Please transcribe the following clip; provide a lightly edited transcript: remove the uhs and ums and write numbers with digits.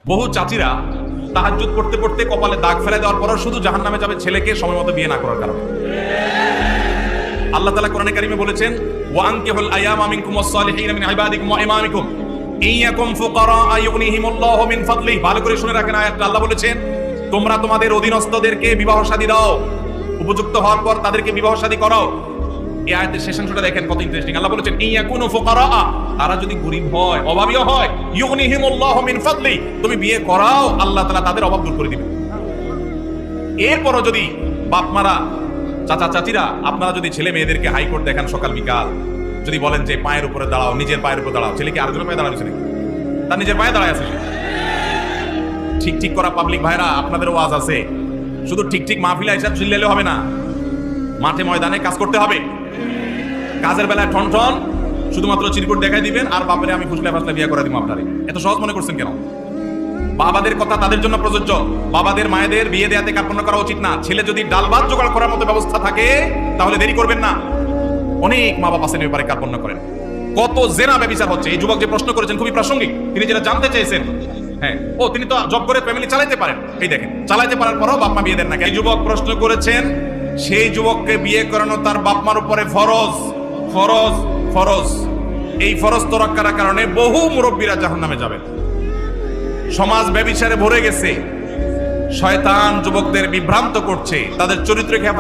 বহু চাচিরা তাহাজ্জুদ পড়তে পড়তে কপালে দাগ ফেলে দেওয়ার পর শুধু জাহান্নামে যাবে ছেলেকে সময় মতো বিয়ে না করার কারণে। আল্লাহ তাআলা কোরআনে কারিমে বলেছেন, ওয়া আনকিহুল আয়ামা মিনকুম ওয়াস-সালিহিনা মিন ইবাদিকুম ওয়া ইমামিকুম ইয়াকুম ফুকারা ইউগনিহিমুল্লাহু মিন ফাদলিহি। ভালো করে শুনে রাখেন আয়াতটা। আল্লাহ বলেছেন, তোমরা তোমাদের অধীনস্থদেরকে বিবাহ শাদী দাও, উপযুক্ত হওয়ার পর তাদেরকে বিবাহ শাদী করাও। এই আয়াতের শেষাংশটা দেখেন কত ইন্টারেস্টিং। আল্লাহ বলেছেন, ইয়াকুনু ফুকারা, তারা যদি গরীব হয়, অভাবীও হয়, ইউগনিহিমুল্লাহু মিন ফাদলি, তুমি বিয়ে করাও, আল্লাহ তাআলা তাদের অভাব দূর করে দিবেন। এরপরও যদি বাপ মারা, চাচা চাচিরা, আপনারা যদি ছেলে মেয়েদেরকে হাইকোর্ট দেখান সকাল বিকাল, যদি বলেন যে পায়ের উপরে দাঁড়াও, নিজের পায়ের উপরে দাঁড়াও, ছেলে কি আরেকজনের পায়ে দাঁড়াচ্ছে নাকি? তার নিজের পায়ে দাঁড়ায় আছে। ঠিক ঠিক করা পাবলিক ভাইরা, আপনাদের ওয়াজ আছে, শুধু ঠিক ঠিক মাহফিলে হিসাব চিল্লাইলে হবে না, মাঠে ময়দানে কাজ করতে হবে। কাজের বেলায় ঠন ঠন শুধুমাত্র চিরকুট দেখাই দিবেন আর বাপরে আমি ফুসলে ফাসলে বিয়ে করে দিব আপনারে। এত সহজ মনে করছেন কেন? বাবাদের কথা তাদের জন্য প্রযোজ্য। বাবাদের মায়েদের বিয়ে দেয়াতে কার্পণ্য করা উচিত না। ছেলে যদি ডাল ভাত জোগাড় করার মতো ব্যবস্থা থাকে তাহলে দেরি করবেন না। অনেক মা বাবা আছেন ব্যাপারে কার্পণ্য করেন। কত জেনা ব্যভিচার হচ্ছে। এই যুবক যে প্রশ্ন করেছেন খুবই প্রাসঙ্গিক। তিনি যেটা জানতে চেয়েছেন, হ্যাঁ, ও তিনি তো জব করে ফ্যামিলি চালাতে পারেন। এই দেখেন, চালাতে পারার পরও বাপ মা বিয়ে দেন না। এই যুবক প্রশ্ন করেছেন, সেই যুবককে বিয়ে করানো তার বাপ মার উপরে ফরজ। ফরজ ফরজ এই ফরজ তোয়াক্কার কারণে বহু মুরব্বীরা জাহান্নামে যাবেন। সমাজ ব্যভিচারে ভরে গেছে। শয়তান যুবকদের বিভ্রান্ত করছে, তাদের চরিত্রকে হেফাজত